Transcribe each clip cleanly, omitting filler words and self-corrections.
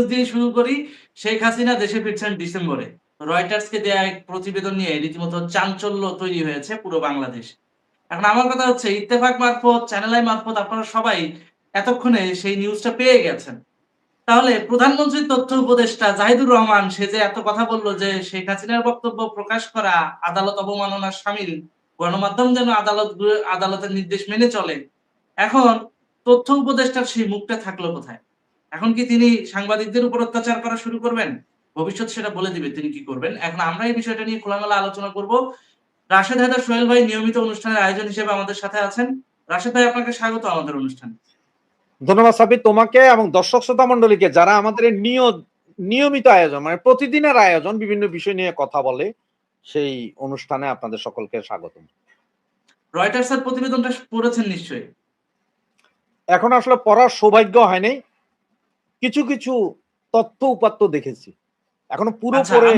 News দিয়ে শুরু করি। শেখ হাসিনা দেশে ফিরছেন ডিসেম্বরে। রয়টার্সকে দেয়া এক প্রতিবেদন নিয়ে রীতিমতো চাঞ্চল্য তৈরি হয়েছে পুরো বাংলাদেশ। এখন আমার কথা হচ্ছে ইত্তেফাক মারফত, চ্যানেল আই মারফত আপনারা সবাই এতক্ষণে সেই নিউজটা পেয়ে গেছেন। তাহলে প্রধানমন্ত্রীর তথ্য উপদেষ্টা জাহিদুর রহমান সে যে এত কথা বলল যে শেখ হাসিনার বক্তব্য প্রকাশ করা আদালত অবমাননার শামিল, গণমাধ্যম যেন আদালতের নির্দেশ মেনে চলে। এখন তথ্য উপদেষ্টার সেই মুখটা থাকলো কোথায়? এখন কি তিনি সাংবাদিকদের উপর অত্যাচার করা শুরু করবেন? ভবিষ্যৎ সেটা বলে দিবে তিনি কি করবেন। এখন আমরা এই বিষয়টা নিয়ে খোলামেলা আলোচনা করব। রাশেদ হায়দার সোহেল ভাই নিয়মিত অনুষ্ঠানের আয়োজন হিসেবে আমাদের সাথে আছেন। রাশেদ ভাই আপনাকে স্বাগত আমাদের অনুষ্ঠানে। ধন্যবাদ সাবির, তোমাকে এবং দর্শক শ্রোতা মন্ডলীকে যারা আমাদের নিয়মিত আয়োজন মানে প্রতিদিনের আয়োজন বিভিন্ন বিষয় নিয়ে কথা বলে সেই অনুষ্ঠানে আপনাদের সকলকে স্বাগত। রয়টার্সের প্রতিবেদনটা পড়েছেন নিশ্চয়ই। এখন আসলে পড়ার সৌভাগ্য হয়নি, কিছু কিছু তথ্য উপাত্ত দেখেছি, এখনো পুরো আচ্ছা, পড়ে।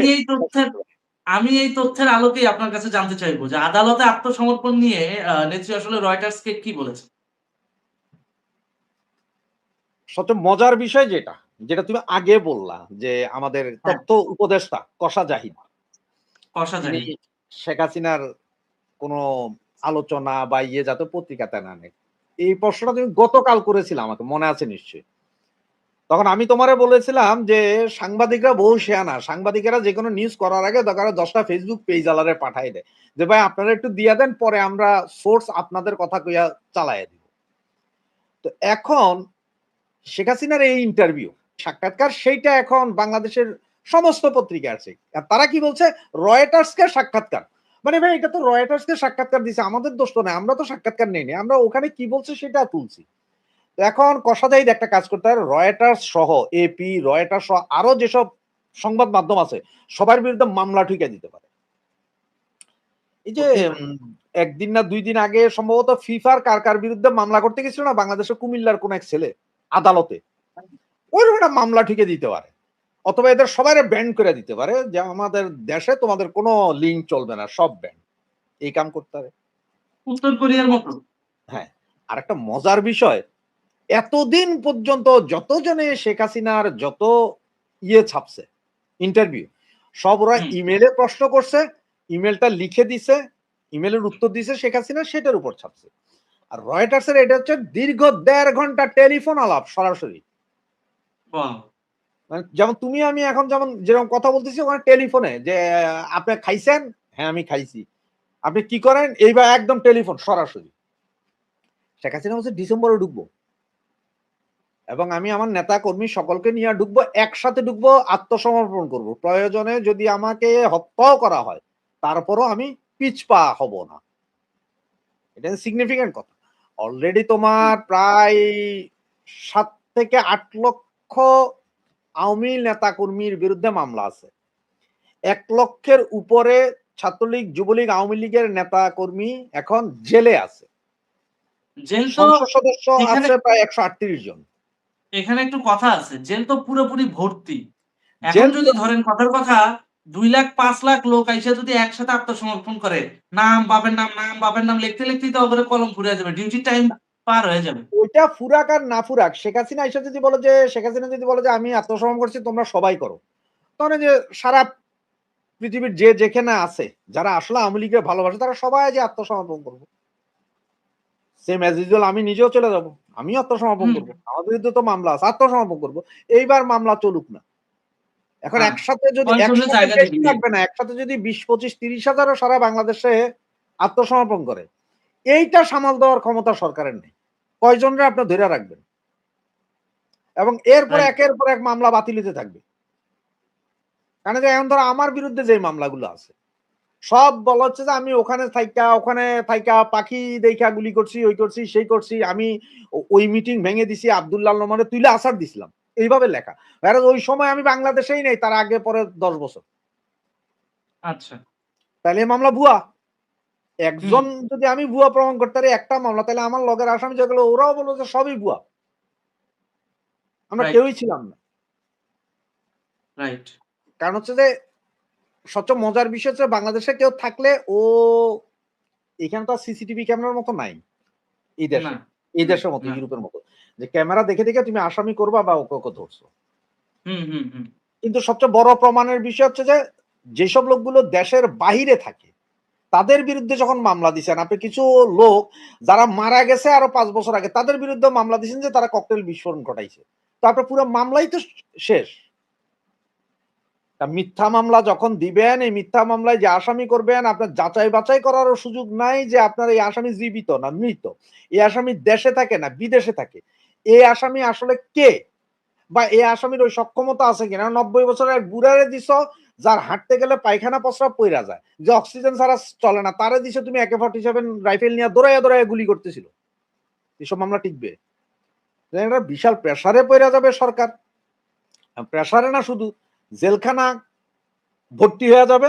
আমি এই তথ্যের আলোকেই আপনার কাছে জানতে চাইবো যে আদালতে আত্মসমর্পণ নিয়ে নেত্রী আসলে রয়টার্সকে কি বলেছেন? সবচেয়ে মজার বিষয় যেটা যেটা তুমি আগে বললা যে আমাদের হ্যাঁ, তথ্য উপদেষ্টা কষা জাহিদ কষা তিনি জাহিদ। শেখ হাসিনার কোনো আলোচনা বা যাতে পত্রিকাতে না নেই, এই প্রশ্নটা তুমি গতকাল করেছিলে, আমাকে মনে আছে নিশ্চয়ই। তখন আমি তোমারে বলেছিলাম যে সাংবাদিকরা বহু শেয়ানা, সাংবাদিকেরা যে কোনো নিউজ করার আগে দরকার 10টা ফেসবুক পেজ আলারে পাঠাই দেয় যে ভাই আপনারা একটু দিয়ে দেন, পরে আমরা সোর্স আপনাদের কথা কইয়া চালাইয়া দিব। তো এখন শেখ হাসিনার এই ইন্টারভিউ সাক্ষাৎকার সেইটা এখন বাংলাদেশের সমস্ত পত্রিকা আছে, আর তারা কি বলছে রয়টার্সকে সাক্ষাৎকার, মানে ভাই এটা তো রয়টার্সকে সাক্ষাৎকার দিছে, আমাদের দোষ তো নাই, আমরা তো সাক্ষাৎকার নেইনি, আমরা ওখানে কি বলছে সেটা তুলছি। এখন কষাদায়ী একটা কাজ করতে হয়, রয়টার্স সহ এপি, রয়টার্স সহ আরো যেসব সংবাদ মাধ্যম আছে সবার বিরুদ্ধে মামলা ঠুকে দিতে পারে। এই যে একদিন না 2 দিন আগে সম্ভবত ফিফার কার বিরুদ্ধে মামলা করতে গেছিল না বাংলাদেশের কুমিল্লার কোন এক ছেলে আদালতে, ওইরকম একটা মামলা ঠুকে দিতে পারে, অথবা এদের সবাই ব্যান করে দিতে পারে যে আমাদের দেশে তোমাদের কোনো লিঙ্ক চলবে না, সব ব্যান। এই কাম করতে পারে। উত্তর কোরিয়ার মতো। হ্যাঁ, আর একটা মজার বিষয়, এতদিন পর্যন্ত যতজনে শেখ হাসিনার যত ছাপছে ইন্টারভিউ, সব ওরা হুম। ইমেলে প্রশ্ন করছে, ইমেলটা লিখে দিছে, ইমেলের উত্তর দিছে শেখ হাসিনা, সেটার উপর ছাপছে। আর রয়টার্সের এটা হচ্ছে দীর্ঘ 1.5 ঘন্টা টেলিফোন আলাপ সরাসরি, মানে যেমন তুমি আমি এখন যেমন যেরকম কথা বলতেছি ওখানে টেলিফোনে যে আপনি খাইছেন, হ্যাঁ আমি খাইছি, আপনি কি করেন, এইবার একদম টেলিফোন সরাসরি। শেখ হাসিনা বলছে ডিসেম্বরে ঢুকবো এবং আমি আমার নেতা কর্মী সকলকে নিয়ে ঢুকবো, একসাথে ঢুকবো, আত্মসমর্পণ করব, প্রয়োজনে যদি আমাকে হত্যাও করা হয় তারপরও আমি পিছপা হব না। এটা সিগনিফিকেন্ট কথা। অলরেডি তোমার প্রায় 7 থেকে 8 লক্ষ আওয়ামী নেতা কর্মীর বিরুদ্ধে মামলা আছে, 1 লক্ষের উপরে ছাত্রলীগ, যুবলীগ, আওয়ামী লীগের নেতা কর্মী এখন জেলে আছে, জেল তো সংসদ সদস্য এখানে আছে প্রায় 138 জন। এখানে একটু কথা আছে। জেল তো পুরোপুরি ভর্তি। এখন জেল যদি ধরেন কথার কথা 2 লাখ 5 লাখ লোক আইসা যদি একসাথে আত্মসমর্পণ করে, নাম বাপের নাম লিখতে লিখতেই তো ওদের কলম ফুরিয়ে যাবে। ডিউটি টাইম পার হয়ে যাবে। ওইটা ফুরাক আর না ফুরাক, শেখ হাসিনা এসে যদি বলে যে শেখ হাসিনা যদি বলে যে আমি আত্মসমর্পণ করছি তোমরা সবাই করো, তাহলে যে সারা পৃথিবীর যে যেখানে আছে যারা আসলে আওয়ামী লীগের ভালোবাসে তারা সবাই যে আত্মসমর্পণ করবো, সেম অ্যাজ ইউজুয়াল আমি নিজেও চলে যাব, আমিও আত্মসমর্পণ হুম, করবো, আমার বিরুদ্ধে তো মামলা আছে, আত্মসমর্পণ করবো। এইবার মামলা চলুক না, এখন হ্যাঁ, একসাথে যদি কয়েকজনের একসাথে জায়গা বেশি দিবি। লাগবে না, একসাথে যদি 20, 25, 30 হাজারও সারা বাংলাদেশে আত্মসমর্পণ করে, এইটা সামাল দেওয়ার ক্ষমতা সরকারের নেই, কয়জনরা আপনি ধরে রাখবেন, এবং এরপরে রাইট। একের পর এক মামলা বাতিল হতে থাকবে। কারণ যে এখন ধরো আমার বিরুদ্ধে যে মামলাগুলো আছে সব বলা হচ্ছে যে আমি ওখানে থাইকা পাখি দেখা গুলি করছি, ওই করছি সেই করছি, আমি ওই মিটিং ভেঙে দিছি, আব্দুল্লাহ নোমানে তুইলে আসার দিছিলাম, এইভাবে লেখা। আর ওই সময় আমি বাংলাদেশেই নেই, তার আগে পরে 10 বছর, আচ্ছা। তাহলে এই মামলা ভুয়া। হুম, একজন যদি আমি ভুয়া প্রমাণ করতে পারি একটা মামলা, তাহলে আমার লগের আসামি যেগুলো ওরাও বলবো যে সবই ভুয়া, আমরা রাইট, কেউই ছিলাম না। রাইট। কারণ হচ্ছে যে সবচেয়ে মজার বিষয় হচ্ছে বাংলাদেশে কেউ থাকলে ও এখানে তো সিসিটিভি ক্যামেরার মতো নাই এই না, দেশে, এই দেশের মতো না। ইউরোপের মতো যে ক্যামেরা দেখে দেখে তুমি আসামি করবা বা ওকে ওকে ধরছো। হুম, হুম, হুম। কিন্তু সবচেয়ে বড় প্রমাণের বিষয় হচ্ছে যে, যেসব লোকগুলো দেশের বাহিরে থাকে, তাদের বিরুদ্ধে যখন মামলা দিছেন, আপনি কিছু লোক যারা মারা গেছে আরো ৫ বছর আগে, তাদের বিরুদ্ধে মামলা দিছেন যে তারা ককটেল বিস্ফোরণ ঘটাইছে। তো আপনার পুরো মামলাই তো শেষ। তা মিথ্যা মামলা যখন দিবেন, এই মিথ্যা মামলায় যে আসামি করবেন, আপনার যাচাই বাছাই করারও সুযোগ নাই যে আপনার এই আসামি জীবিত না মৃত। এই আসামি দেশে থাকে না বিদেশে থাকে। এই আসামি আসলে কে? বা এই আসামির ওই সক্ষমতা আছে কিনা? ৯০ বছরের এক বুড়ারে দিছ, যার হাঁটতে গেলে পায়খানা প্রস্রাব পইরা যায়। যে অক্সিজেন ছাড়া চলে না। তারে দিছো তুমি AK-47 রাইফেল নিয়ে দৌড়াইয়া, দৌড়াইয়া গুলি করতেছিল। এসব মামলা টিকবে? এটা বিশাল প্রেসারে পইরা যাবে সরকার। প্রেসারে না শুধু, জেলখানা ভর্তি হয়ে যাবে।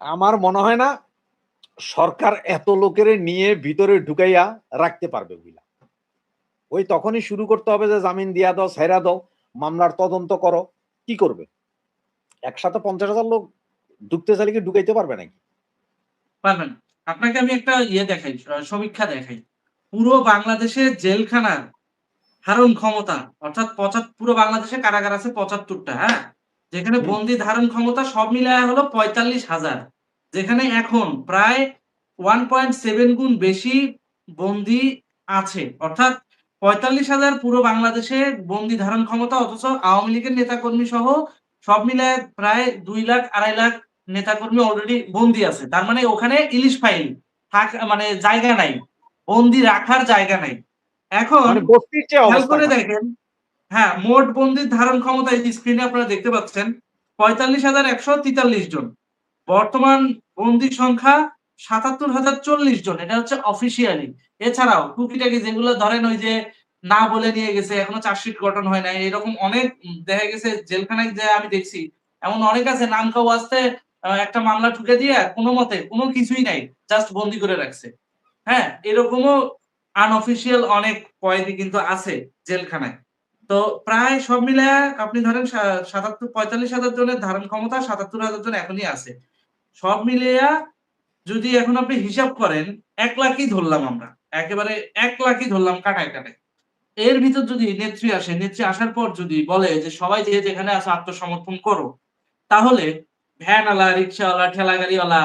আমার মনে হয় না সরকার এত লোকের নিয়ে ভিতরে ঢুকাইয়া রাখতে পারবে বুঝলা। ওই তখনই শুরু করতে হবে যে জামিন দিয়া দাও, ছাইরা দাও, মামলার তদন্ত করো। কি করবে? একসাথে ৫০,০০০ লোক ঢুকতে চাইলে কি ঢুকাইতে পারবে নাকি? পারবেন। আপনাকে আমি একটা ইয়ে দেখাই, সমীক্ষা দেখাই। পুরো বাংলাদেশের জেলখানার ধারণ ক্ষমতা অর্থাৎ পুরো বাংলাদেশে কারাগার আছে ৭৫ টা, হ্যাঁ? যেখানে হুম। বন্দী ধারণ ক্ষমতা সব মিলায়া হলো ৪৫,০০০। যেখানে এখন প্রায় ১.৭ গুণ বেশি বন্দী আছে। অর্থাৎ ৪৫,০০০ পুরো বাংলাদেশে বন্দী ধারণ ক্ষমতা, অথচ আওয়ামী লীগের নেতাকর্মী সহ সব মিলায় প্রায় ২,০০,০০০ ২,৫০,০০০ নেতাকর্মী অলরেডি বন্দী আছে। তার মানে ওখানে ইলিশ ফাইল মানে জায়গা নাই। বন্দী রাখার জায়গা নাই। এখন মানে বস্তির চেয়ে খেয়াল অবস্থা করে খারাপ। দেখেন, হ্যাঁ, মোট বন্দির ধারণ ক্ষমতা এই যে স্ক্রিনে আপনারা দেখতে পাচ্ছেন ৪৫,১৪৩ জন। বর্তমান বন্দির সংখ্যা ৭৭,০৪০ জন। এটা হচ্ছে অফিসিয়ালি। এছাড়াও টুকিটাকি যেগুলো ধরেন ওই যে না বলে নিয়ে গেছে, এখনো চার্জশিট গঠন হয় নাই। এরকম অনেক দেখা গেছে জেলখানায় যেয়ে আমি দেখছি। এমন অনেক আছে নাম কাও ওয়াস্তে একটা মামলা ঠুকে দিয়ে কোনমতে কোন কিছুই নাই। জাস্ট বন্দি করে রাখছে। হ্যাঁ? এরকমও আনঅফিসিয়াল অনেক কয়েদি কিন্তু আছে জেলখানায়। তো প্রায় সব মিলায়া আপনি ধরেন ৪৫,০০০ জনের ধারণ ক্ষমতা, ৭৭,০০০ জন এখনই আছে। সব মিলিয়া যদি এখন আপনি হিসাব করেন ১,০০,০০০ ই ধরলাম আমরা। একেবারে ১,০০,০০০ ই ধরলাম কাটায়, কাটায়। এর ভিতর যদি নেত্রী আসে, নেত্রী আসার পর যদি বলে যে সবাই যে যেখানে আছো আত্মসমর্পণ করো। তাহলে ভ্যানওয়ালা, রিক্শাওয়ালা, ঠেলাগাড়িওয়ালা,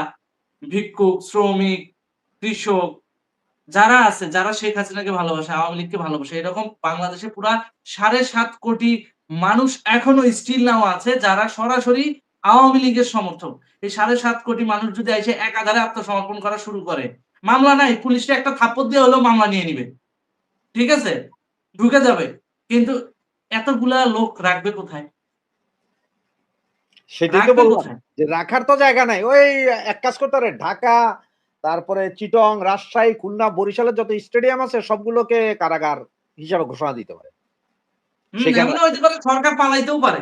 ভিক্ষুক, শ্রমিক, কৃষক যারা আছে, যারা শেখ হাসিনাকে ভালোবাসে, আওয়ামী লীগকে ভালোবাসে, এরকম বাংলাদেশে পুরা ৭.৫ কোটি মানুষ এখনো স্টিল নাও আছে যারা সরাসরি আওয়ামী লীগের সমর্থক। এই ৭.৫ কোটি মানুষ যদি এসে একাধারে আত্মসমর্পণ করা শুরু করে, মামলা নাই, পুলিশকে একটা থাপ্পড় দিয়ে হলেও মামলা নিয়ে নিবে। ঠিক আছে? ঢুকে যাবে। কিন্তু এতগুলা লোক রাখবে কোথায়? সেটাই তো রাখবে বললাম। কোথায়? যে রাখার তো জায়গা নাই। ওই এক কাজ করতে পারে, ঢাকা, তারপরে চিটং, রাজশাহী, খুলনা, বরিশালের যত স্টেডিয়াম আছে সবগুলোকে কারাগার হিসাবে ঘোষণা দিতে পারে। সেখানে এমনও হইতে পারে সরকার পালাইতেও পারে।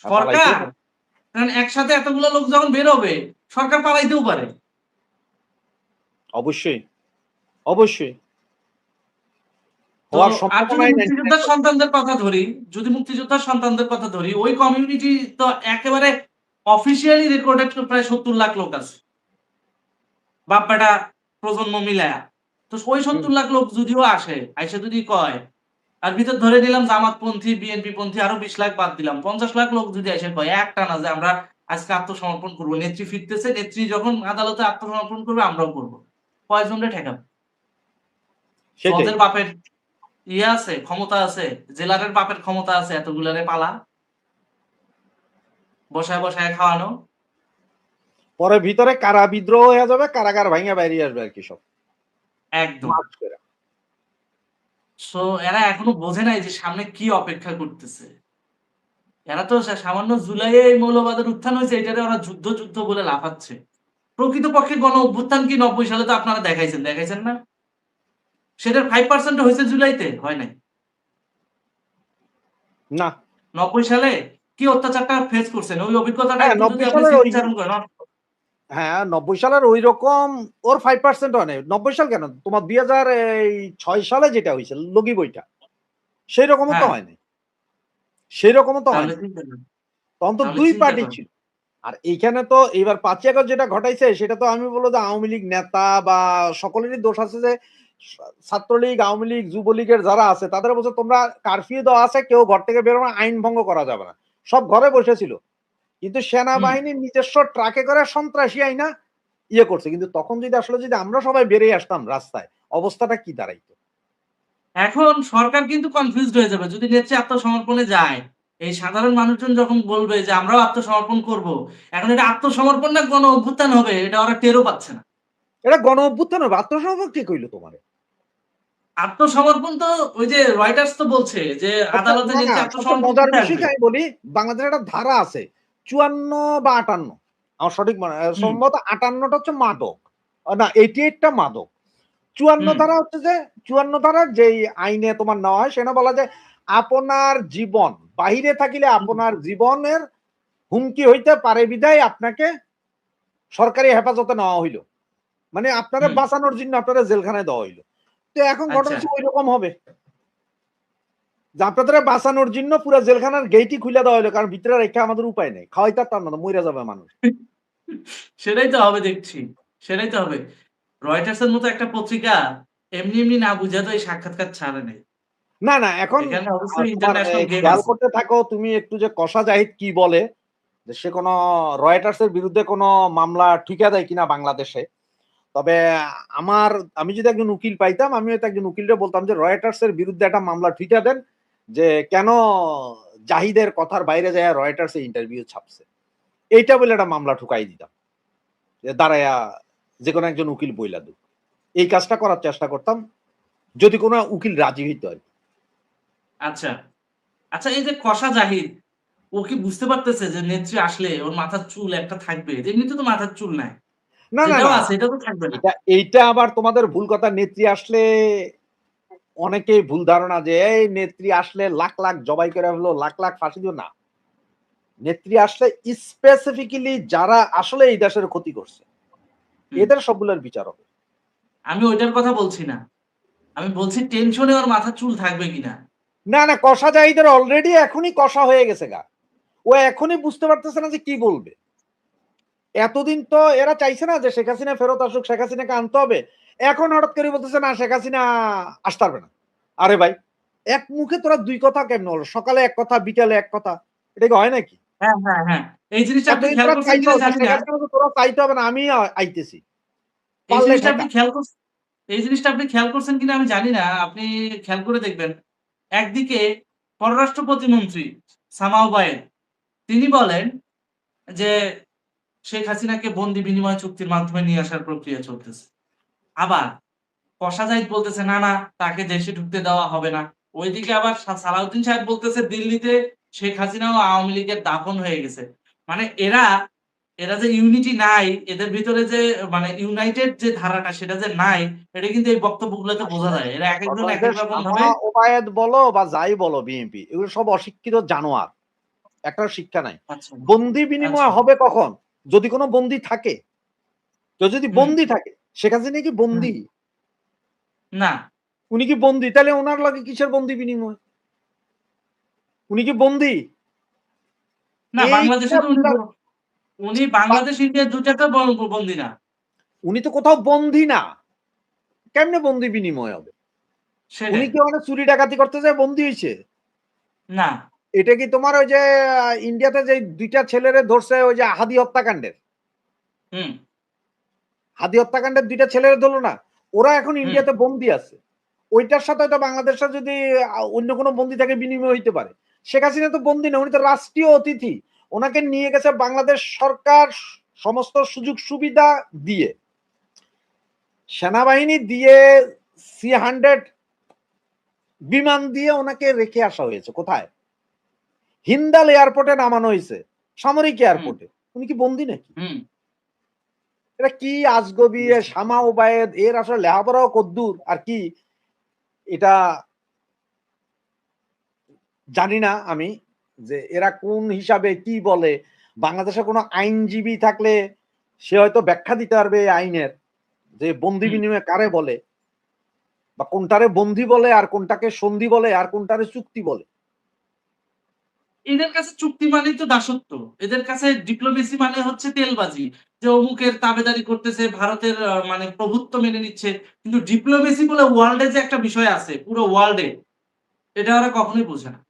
পালাইতেও সরকার, পারে। কারণ একসাথে এতগুলো লোক যখন বের হবে, সরকার পালাইতেও পারে। অবশ্যই, অবশ্যই। তো হওয়ার আর যদি সম্ভাবনাই 99। মুক্তিযোদ্ধার সন্তানদের কথা ধরি, ওই কমিউনিটি তো একেবারে অফিসিয়ালি রেকর্ডেড প্রায় ৭০ লাখ লোক আছে। বাপ বেটা প্রজন্ম মিলায়া। তো ওই হুম। ৭০ লাখ লোক যদিও আসে, আইসা যদি কয়, আর ভিতর ধরে নিলাম জামাতপন্থী, বিএনপি পন্থী আরো ২০ লাখ বাদ দিলাম। ৫০ লাখ লোক যদি এসে কয় একটানা যে আমরা আজকে আত্মসমর্পণ করব। নেত্রী ফিরতেছে, নেত্রী যখন আদালতে আত্মসমর্পণ করবে আমরাও করব। কয়জনরে ঠেকাবে? সেটাই। জজের বাপের ইয়ে আছে, ক্ষমতা আছে, জেলারের বাপের ক্ষমতা আছে এতগুলারে পালা, বসায়, বসায় খাওয়ানো। পরে ভিতরে কারা বিদ্রোহ হয়ে যাবে, কারাগার ভাইঙা বাইরে আসবে আরকি সব। একদম। মার্চ কইরা। সো এরা এখনো বোঝে নাই যে সামনে কি অপেক্ষা করতেছে। এরা তো সামান্য জুলাইয়ে এই মৌলবাদের উত্থান হইছে এটারে ওরা যুদ্ধ, যুদ্ধ বলে লাফাচ্ছে। প্রকৃতপক্ষে গণ অভ্যুত্থান কি ৯০ সালে তো আপনারা দেখাইছেন, দেখাইছেন না? সেটার 5% ও হইছে জুলাইতে? হয় নাই। না। ৯০ সালে কি অত্যাচারটা ফেস করছেন? ওই অভিজ্ঞতাটা হ্যাঁ, একটু যদি ৯০ আপনি সালের ওই স্মৃতিচারণ করেন। হ্যাঁ, ৯০ সালের ঐরকম ওর 5% হয় নাই। ৯০ সাল কেন? তোমার ২০০৬ সালে যেটা হইছে লগি বইটা, সেইরকমও তো হ্যাঁ, হয় নাই। সেইরকমও তো হয় তাহলে নাই। চিন্তা করেন, তখন তো তাহলে ২ চিন্তা পার্টি করেন। ছিল। আর এইখানে তো এইবার ৫ই আগস্ট যেটা ঘটাইছে সেটা তো আমি বলব যে আওয়ামী লীগ নেতা বা সকলেরই দোষ আছে যে ছাত্রলীগ, আওয়ামী লীগ, যুবলীগের যারা আছে তাদের বলছে তোমরা কারফিউ দেওয়া আছে, কেউ ঘর থেকে বেরোবে না, আইন ভঙ্গ করা যাবে না। সব ঘরে বসেছিল। কিন্তু হুম। সেনাবাহিনী নিজস্ব ট্রাকে করে সন্ত্রাসী আইনা করছে। কিন্তু তখন যদি আসলে যদি আমরা সবাই বেরিয়ে আসতাম রাস্তায়, অবস্থাটা কি দাঁড়াইতো? এখন সরকার কিন্তু কনফিউজড হয়ে যাবে। যদি নেত্রী আত্মসমর্পণে যায়, এই সাধারণ মানুষজন যখন বলবে যে আমরাও আত্মসমর্পণ করব। এখন এটা আত্মসমর্পণ না গণ অভ্যুত্থান হবে এটা ওরা টেরও পাচ্ছে না। এটা গণ অভ্যুত্থান হবে। আত্মসমর্পণ কে কইল তোমারে? আত্মসমর্পণ তো ওই যে রয়টার্স তো বলছে যে আচ্ছা, আদালতে না, না, নেত্রী সবচেয়ে আত্মসমর্পণ মজার করতে বিষয় আসবে। কি আমি বলি, বাংলাদেশের একটা ধারা আছে ৫৪ বা ৫৮, আমার সঠিক মনে হুম, সম্ভবত ৫৮ টা হচ্ছে মাদক। না ৮৮ টা মাদক। ৫৪ হুম, ধারা হচ্ছে যে ৫৪ ধারার যেই আইনে তোমার নেওয়া হয় সেখানে বলা যায় আপনার জীবন বাহিরে থাকিলে হুম, আপনার জীবনের হুমকি হইতে পারে বিধায় আপনাকে সরকারি হেফাজতে নেওয়া হইল। মানে আপনারা হুম। বাঁচানোর জন্য আপনারা জেলখানায় দেওয়া হইল। তো এখন ঘটনা আচ্ছা। হচ্ছে ঐরকম হবে। যে আপনাদের বাঁচানোর জন্য পুরা জেলখানার গেটই খুলে দেওয়া হইলো। কারণ ভিতরে রেখে আমাদের উপায় নেই। খাওয়াইতে পারতাম না, মইরা যাবে মানুষ। সেটাই তো হবে দেখছি। সেটাই তো হবে। রয়টার্স এর মতো একটা পত্রিকা এমনি না বুঝে তো এই সাক্ষাৎকার ছাড়ে নাই। না, না, এখন এখানে অবশ্যই তোমার ইন্টারন্যাশনাল গেম খেয়াল আছে। করতে থাকো তুমি একটু যে কষা জাহিদ কি বলে, যে সে কোন রয়টার্স এর বিরুদ্ধে কোন মামলা ঠুকে দেয় কিনা বাংলাদেশে। তবে আমার আমি যদি একজন উকিল পাইতাম, আমি হয়তো একজন উকিলরে বলতাম যে রয়টার্স এর বিরুদ্ধে একটা মামলা ঠুকে দেন, যে কেন জাহিদের কথার বাইরে যায় রয়টার্স এ ইন্টারভিউ ছাপছে। এইটা বলে একটা মামলা ঠুকাই দিতাম। যে দাঁড়ায়া যেকোনো একজন উকিল বইলা দিক। এই কাজটা করার চেষ্টা করতাম। যদি কোন উকিল রাজি হইতো আরকি। আচ্ছা। আচ্ছা এই যে কষা জাহিদ, ও কি বুঝতে পারতেছে যে নেত্রী আসলে ওর মাথার চুল একটা থাকবে? এমনিতে তো মাথার চুল নাই। না, না, যেটাও না। আছে এটা তো থাকবে না। এইটা আবার তোমাদের ভুল কথা। নেত্রী আসলে অনেকেই ভুল ধারণা যে এই নেত্রী আসলে লাখ, লাখ জবাই করে ফেললো, লাখ, লাখ ফাঁসি দিও না। নেত্রী আসলে স্পেসিফিক্যালি যারা আসলে এই দেশের ক্ষতি করছে, হুম। এদের সবগুলোর বিচার হবে। আমি ওইটার কথা বলছি না। আমি বলছি টেনশনে ওর মাথার চুল থাকবে কিনা? না, না, কষা জাহিদের অলরেডি এখনই কষা হয়ে গেছে গা। ও এখনই বুঝতে পারতেছে না যে কি বলবে। এতদিন তো এরা চাইছে না যে শেখ হাসিনা ফেরত আসুক, শেখ হাসিনাকে আনতে হবে। এখন হঠাৎ করে বলতেছে না শেখ হাসিনা আসতে পারবে না। আরে ভাই, এক মুখে তোরা ২ কথা কেমনে হলো? সকালে এক কথা, বিকালে এক কথা। এটা কি হয় নাকি? হ্যাঁ, হ্যাঁ, হ্যাঁ। এই জিনিসটা আপনি এতদিন খেয়াল তোরা করছেন চাইতো কিনা যে জানি শেখ না। হাসিনাকে তোরা চাইতে হবে না, আমি আইতেছি। এই পারলে জিনিসটা ঠেকা। আপনি খেয়াল করছেন এই জিনিসটা আপনি খেয়াল করছেন কিনা আমি জানি না। আপনি খেয়াল করে দেখবেন। একদিকে পররাষ্ট্র প্রতিমন্ত্রী সামাও ওবায়েদ তিনি বলেন যে শেখ হাসিনাকে বন্দি বিনিময় চুক্তির মাধ্যমে নিয়ে আসার প্রক্রিয়া চলতেছে। আবার কসা জাহিদ বলতেছে, "না, না, তাকে দেশে ঢুকতে দেওয়া হবে না।" ওইদিকে আবার সালাউদ্দিন সাহেব বলতেছে, "দিল্লিতে শেখ হাসিনা ও আওয়ামী লীগের দাফন হয়ে গেছে।" মানে এরা যে ইউনিটি নাই, এদের ভিতরে যে মানে ইউনাইটেড যে ধারাটা সেটা যে নাই, এটা কিন্তু এই বক্তব্যগুলোতে বোঝা আসলে যায়। এরা একেকজন ঘটনা যে একেক রকম শামা ভাবে ওবায়েদ বলো বা যাই বলো বিএনপি, এগুলো সব অশিক্ষিত জানোয়ার। একটাও শিক্ষা নাই। আচ্ছা, বন্দি আচ্ছা। বিনিময় হবে কখন? যদি কোন বন্দী থাকে। কেউ যদি হুম, বন্দী থাকে, শেখ হাসিনা কি হুম। বন্দী? না, উনি কি বন্দী? তাহলে উনার লাগে কিসের বন্দী বিনিময়? উনি কি বন্দী? না বাংলাদেশে এইটা তো বুঝার উনি বা বাংলাদেশ, ইন্ডিয়া ২ টাতেও বন্দী না। উনি তো কোথাও বন্দী না। কেমনে বন্দী বিনিময় হবে? উনি সেটাই। কি ওখানে চুরি ডাকাতি করতে যেয়ে বন্দী হইছে? না। এটা কি তোমার ওই যে ইন্ডিয়াতে যে ২ টা ছেলেরে ধরছে ওই যে হাদি হত্যাকাণ্ডের। হুম, হাদি হত্যাকাণ্ডের ২ টা ছেলেরে ধরল না? ওরা এখন হুম। ইন্ডিয়াতে বন্দী আছে। ওইটার সাথে হয়তো বাংলাদেশের যদি অন্য কোনো বন্দী থাকে বিনিময় হইতে পারে। শেখ হাসিনা তো বন্দী না, উনি তো রাষ্ট্রীয় অতিথি। উনাকে নিয়ে গেছে বাংলাদেশ সরকার সমস্ত সুযোগ সুবিধা দিয়ে। সেনাবাহিনী দিয়ে C-100 বিমান দিয়ে উনাকে রেখে আসা হয়েছে। কোথায়? হিন্দাল এয়ারপোর্টে নামানো হইছে। সামরিক হুম, এয়ারপোর্টে। উনি কি বন্দী নাকি? হুম। এটা কি আজগবি এ বুঝতে শামা ওবায়েদ এর আসলে লেখাপড়াও কদ্দুর আর কি এটা জানি না আমি যে এরা কোন হিসাবে কি বলে। বাংলাদেশে কোনো আইনজীবী থাকলে সে হয়তো ব্যাখ্যা দিতে পারবে এই আইনের যে বন্দি হুম। বিনিময় কারে বলে বা কোনটারে বন্দি বলে আর কোনটাকে সন্ধি বলে আর কোনটারে চুক্তি বলে। এদের কাছে চুক্তি মানেই তো দাসত্ব। এদের কাছে ডিপ্লোমেসি মানে হচ্ছে তেলবাজি। যে অমুকের তাবেদারি করতেছে, ভারতের মানে প্রভুত্ব মেনে নিচ্ছে। কিন্তু ডিপ্লোমেসি বলে ওয়ার্লড এ যে একটা বিষয় আছে, পুরো ওয়ার্লড এ, এটা ওরা কখনোই বোঝে না।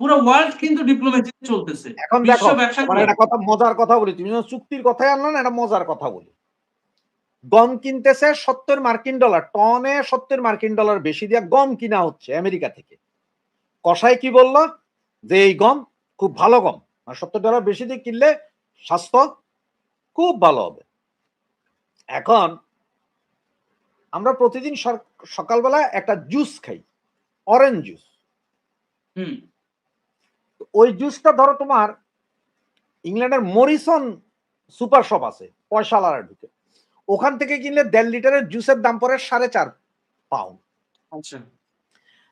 পুরো ওয়ার্লড কিন্তু ডিপ্লোমেসি চলতেছে। এখন বিশ্ব দেখো, তোমার ব্যবসাগুলো একটা কথা, মজার কথা বলি, তুমি যখন চুক্তির কথাই আনলো না, একটা মজার কথা বলি। গম কিনতেছে 70 মার্কিন ডলার, টনে 70 মার্কিন ডলার বেশি দিয়ে গম কিনা হচ্ছে আমেরিকা থেকে। কসাই কি বললো, যে এই গম খুব ভালো গম, আর $70 বেশি দিয়ে কিনলে স্বাস্থ্য খুব ভালো হবে। এখন আমরা প্রতিদিন সকালবেলা একটা জুস খাই, অরেঞ্জ জুস। হুম, ওই জুসটা ধরো তোমার ইংল্যান্ডের মরিসন সুপার শপ আছে পয়সালারা ঢুকে, ওখান থেকে কিনলে 1.5 লিটারের জুসের দাম পড়ে £4.5। আচ্ছা,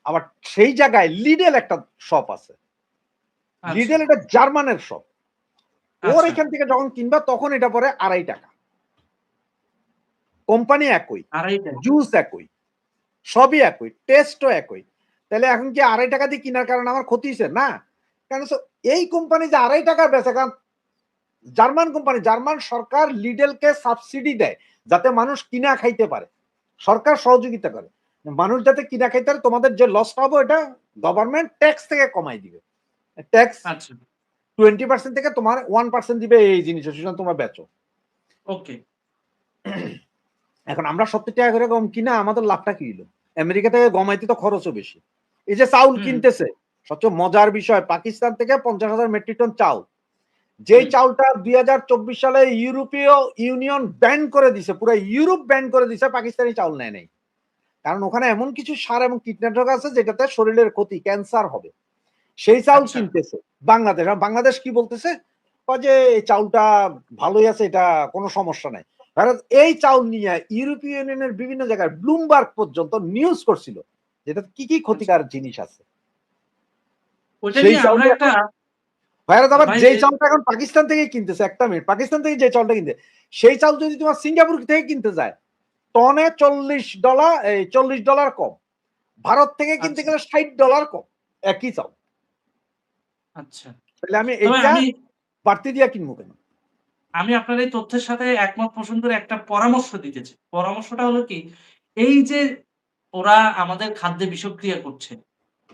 আবার সেই জায়গায় লিডেল একটা শপ আছে, আচ্ছা, লিডেল এটা জার্মানের শপ, ওর আচ্ছা। এখান থেকে যখন কিনবা তখন এটা পড়ে £2.5। কোম্পানি একই, ২.৫ টাকা। জুস একই, সবই একই, টেস্টও একই। তাহলে এখন কি £2.5 দিয়ে কেনার কারণে আমার ক্ষতি হয়েছে? না। কারণ এই কোম্পানি যে £2.5 বেচে, কারণ জার্মান কোম্পানি, জার্মান সরকার লিডেলকে সাবসিডি দেয় যাতে মানুষ কিনা খাইতে পারে, সরকার সহযোগিতা করে মানুষ যাতে কিনা খাইতে পারে। তোমাদের যে লসটা হবে এটা গভর্নমেন্ট ট্যাক্স থেকে কমাই দিবে, ট্যাক্স আচ্ছা, 20% থেকে তোমার 1% দিবে এই জিনিসটা, সেটা তোমরা বেচো। ওকে। এখন আমরা 70 টাকা করে গম কিনা, আমাদের লাভটা কি হলো? আমেরিকা থেকে গমাইতে তো খরচও বেশি। এই যে চাউল হুম, কিনতেছে, সবচেয়ে মজার বিষয়, পাকিস্তান থেকে 50,000 মেট্রিক টন চাউল, যেই হুম। চাউলটা 2024 সালে ইউরোপীয় ইউনিয়ন ব্যান করে দিছে, পুরো ইউরোপ ব্যান করে দিছে, পাকিস্তানি চাউল নেয় নাই। কারণ ওখানে এমন কিছু সার এবং কীটনাশক আছে যেটাতে শরীরের ক্ষতি, ক্যান্সার হবে। সেই চাউল আচ্ছা। কিনতেছে বাংলাদেশ। আর বাংলাদেশ কি বলতেছে, যে এই চাউলটা ভালোই আছে, এটা কোনো সমস্যা নাই। ভারত এই চাউল নিয়ে ইউরোপীয় ইউনিয়নের বিভিন্ন জায়গায় ব্লুমবার্গ পর্যন্ত নিউজ করছিল যেটা কি কি আচ্ছা। ক্ষতিকার জিনিস আছে। ওইটা সেই নিয়ে আমরা চাউলটা একটা ভারত আবার ভাই যে চাউলটা এখন পাকিস্তান থেকে কিনতেছে, একটা মিনিট, পাকিস্তান থেকে যে চাউলটা কিনতে, সেই চাউল যদি তোমার সিঙ্গাপুর থেকে কিনতে যায় টনে $40, এই $40 কম। ভারত থেকে কিনতে আচ্ছা, গেলে $60 কম, একই চাউল। আচ্ছা। তাহলে আমি তবে এইটা আমি বাড়তি দিয়া কিনবো কেন? আমি আপনার এই তথ্যের সাথে একমত পোষণ করে একটা পরামর্শ দিতে চাই। পরামর্শটা হলো কি, এই যে ওরা আমাদের খাদ্যে বিষক্রিয়া করছে,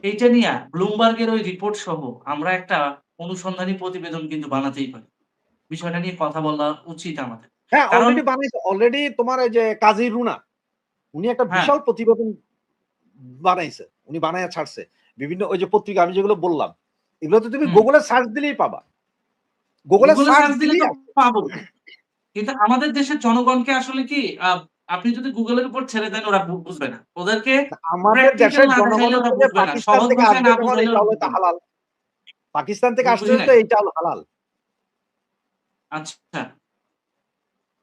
এইটা নিয়া ব্লুমবার্গের ওই রিপোর্ট সহ আমরা একটা অনুসন্ধানী প্রতিবেদন কিন্তু বানাতেই পারি। বিষয়টা নিয়ে কথা বলা উচিত আমাদের। হ্যাঁ, কারণ অলরেডি বানাইছে। অলরেডি তোমার এই যে কাজী রুনা, উনি একটা হ্যাঁ, বিশাল প্রতিবেদন বানাইছে। উনি বানাইয়া ছাড়ছে। বিভিন্ন ওই যে পত্রিকা আমি যেগুলো বললাম, এগুলোতে তুমি হুম, গুগলে সার্চ দিলেই পাবা। গুগলে গুগলে সার্চ সার্চ দিলে দিলেই তো পাবো। কিন্তু আমাদের দেশের জনগণকে আসলে কি আপনি যদি গুগলের উপর ছেড়ে দেন ওরা বুঝবে না। ওদেরকে আমাদের প্র্যাকটিক্যাল দেশের না জনগণ দেখাইলে ওরা হচ্ছে যে বুঝবে না। পাকিস্তান সহজ থেকে ভাষায় আসবে না যখন এই বুঝাইলে ওরা চাউল তো বুঝবে না। হালাল। পাকিস্তান থেকে আসছে বুঝি তো নাই। এই চাউল হালাল। আচ্ছা।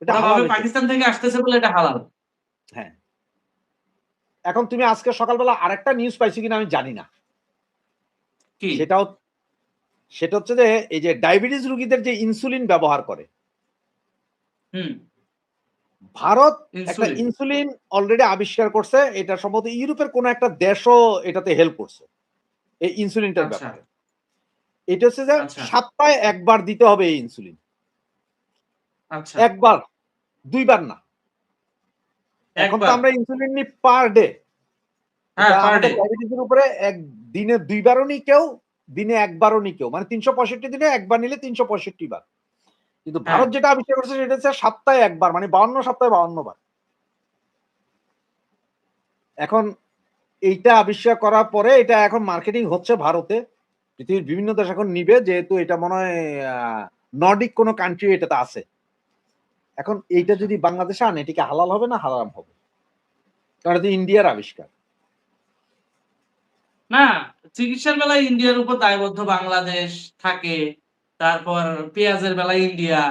এটা ওরা হালাল ভাবে এটা। পাকিস্তান থেকে আসতেছে বলে এটা হালাল। হ্যাঁ। এখন তুমি আজকে সকালবেলা আরেকটা নিউজ পাইছো কিনা আমি জানি না। কি? সেটাও সেটা হচ্ছে যে এই যে ডায়াবেটিস রোগীদের যে ইনসুলিন ব্যবহার করে, হুম, ভারত একটা ইনসুলিন। ইনসুলিন অলরেডি আবিষ্কার করছে। এটা সম্ভবত ইউরোপের কোন একটা দেশও এটাতে হেল্প করছে এই ইনসুলিনটার আচ্ছা, ব্যাপারে। এটা হচ্ছে যে আচ্ছা, সপ্তাহে একবার দিতে হবে এই ইনসুলিন। আচ্ছা। একবার, ২ বার না। এখন তো একবার। আমরা ইনসুলিন নিই পার ডে। হ্যাঁ, এটা পার ডে। আমাদের ডায়াবেটিসের উপরে দিনে ২ বারও নিই কেউ, দিনে ১ বারও নিই কেউ। মানে ৩৬৫ দিনে একবার নিলে ৩৬৫ বার। কিন্তু হ্যাঁ, ভারত যেটা আবিষ্কার করছে সেটা হচ্ছে সপ্তাহে একবার, মানে ৫২ সপ্তাহে ৫২ বার। এখন এইটা আবিষ্কার করার পরে এটা এখন মার্কেটিং হচ্ছে ভারতে। পৃথিবীর বিভিন্ন দেশ এখন নিবে, যেহেতু এটা মনে হয় নর্ডিক কোন কান্ট্রি এটাতে আছে। এখন এইটা আচ্ছা। যদি বাংলাদেশে আনে, এটা কি হালাল হবে না হারাম হবে? কারণ এটা ইন্ডিয়ার আবিষ্কার। না, চিকিৎসার বেলায় ইন্ডিয়ার উপর দায়বদ্ধ বাংলাদেশ থাকে। তারপর পেঁয়াজের বেলায় ইন্ডিয়া।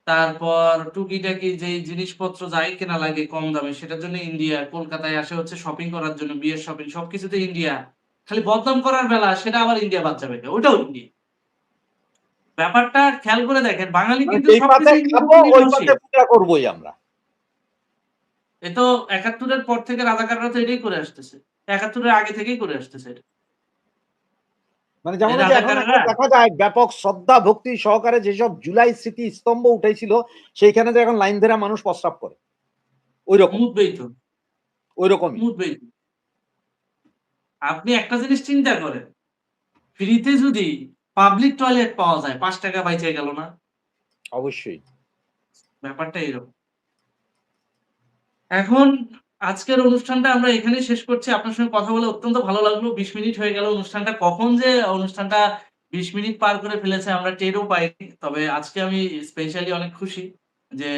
তারপর টুকিটাকি যেই জিনিসপত্র যাই কেনা লাগে কম দামে সেটার জন্য ইন্ডিয়া। কলকাতায় আসে হচ্ছে শপিং করার জন্য, বিয়ের শপিং সবকিছুতে ইন্ডিয়া। খালি বদনাম করার বেলা সেটা আবার ইন্ডিয়া বাদ যাবে। ওটাও ইন্ডিয়া। ব্যাপারটা খেয়াল করে দেখেন বাঙালি মানে কিন্তু যেই পাতে সবকিছু ইন্ডিয়ার খাবো উপর ওই পাতে নির্ভরশীল। পূজা করবোই আমরা। এ তো ৭১ এর পর থেকে রাজাকাররা তো এটাই করে আসতেছে। ৭১ এর আগে থেকেই করে আসতেছে এটা। মানে যেমন এই ওই যে এখন একটা রাজাকাররা দেখা যায় ব্যাপক শ্রদ্ধা ভক্তি সহকারে যেসব জুলাই স্মৃতি স্তম্ভ উঠেছিল সেইখানে যে এখন লাইন ধরে মানুষ প্রস্রাব করে ওইরকম মুতবেই তো, ওইরকমই মুতবেই তো। আপনি একটা জিনিস চিন্তা করেন, ফ্রিতে যদি পাবলিক টয়লেট পাওয়া যায় ৳৫ বাইচা গেল না? অবশ্যই। ব্যাপারটা এরকম। এখন আজকের অনুষ্ঠানটা আমরা এখানেই শেষ করছি। আপনার সঙ্গে কথা বলে অত্যন্ত ভালো লাগলো। ২০ মিনিট হয়ে গেল অনুষ্ঠানটা। কখন যে অনুষ্ঠানটা ২০ মিনিট পার করে ফেলেছে আমরা টেরও পাইনি। তবে আজকে আমি স্পেশালি অনেক খুশি যে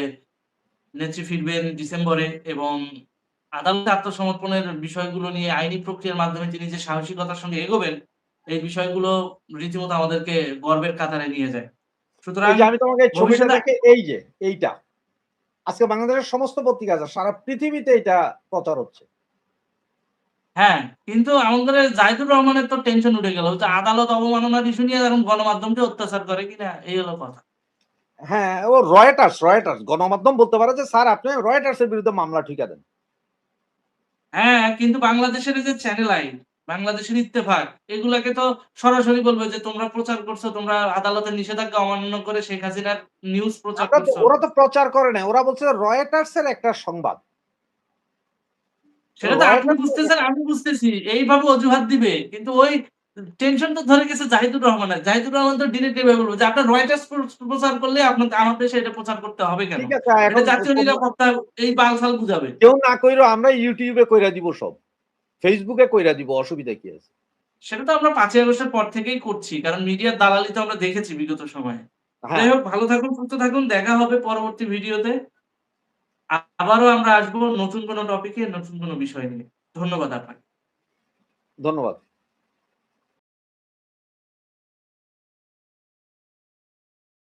নেত্রী ফিরবেন ডিসেম্বরে এবং আদালতে আত্মসমর্পণের বিষয়গুলো নিয়ে আইনি প্রক্রিয়ার মাধ্যমে তিনি যে সাহসিকতার সঙ্গে এগোবেন, এই বিষয়গুলো রীতিমতো আমাদেরকে গর্বের কাতারে নিয়ে যায়। এই সুতরাং যে আমি তোমাকে এই ছবিটা ভবিষ্যতে দেখে এই যে এইটা আজকে বাংলাদেশের সমস্ত পত্রিকা আছে সারা পৃথিবীতে এটা প্রচার হচ্ছে। হ্যাঁ, কিন্তু আমাদের জাহিদুর রহমানের তো টেনশন উঠে গেল। যে আদালত অবমাননার ইস্যু নিয়ে এখন গণমাধ্যমকে অত্যাচার করে কিনা এই হলো কথা। হ্যাঁ, ও রয়টার্স গণমাধ্যম বলতে পারে যে স্যার আপনি রয়টার্স এর বিরুদ্ধে মামলা ঠুকা দেন। হ্যাঁ, কিন্তু বাংলাদেশের এই যে চ্যানেল আই, বাংলাদেশের ইত্তেফাক এগুলাকে তো সরাসরি বলবে যে তোমরা প্রচার করছো, তোমরা আদালতের নিষেধাজ্ঞা অমান্য করে শেখ হাসিনার নিউজ প্রচার করছো। ওরা তো প্রচার করে নাই। ওরা বলছে রয়টার্স এর একটা সংবাদ। সেটা তো আপনি রয়টার্স বুঝতেছেন, আমি বুঝতেছি। এইভাবে অজুহাত দিবে। কিন্তু ওই টেনশন তো ধরে গেছে জাহিদুর রহমানের। জাহিদুর রহমান তো ডিরেক্ট এভাবে বলবে যে আপনার রয়টার্স প্রচার করলে আমার দেশে এটা প্রচার করতে হবে কেন? ঠিক আছে এটা এখন জাতীয় নিরাপত্তা এই বালছাল বুঝাবে। কেউ না কইরো আমরা YouTube এ কইরা দিব সব। Facebook এ কইরা দিব অসুবিধা কি আছে? সেটা তো আমরা ৫ই আগস্টের পর থেকেই করছি। কারণ মিডিয়ার দালালি তো আমরা দেখেছি বিগত সময়ে। যাই হ্যাঁ, হোক ভালো থাকুন, সুস্থ থাকুন। দেখা হবে পরবর্তী ভিডিওতে। আবারও আমরা আসবো নতুন কোনো টপিকে, নতুন কোনো বিষয় নিয়ে। ধন্যবাদ আপনাকে। ধন্যবাদ।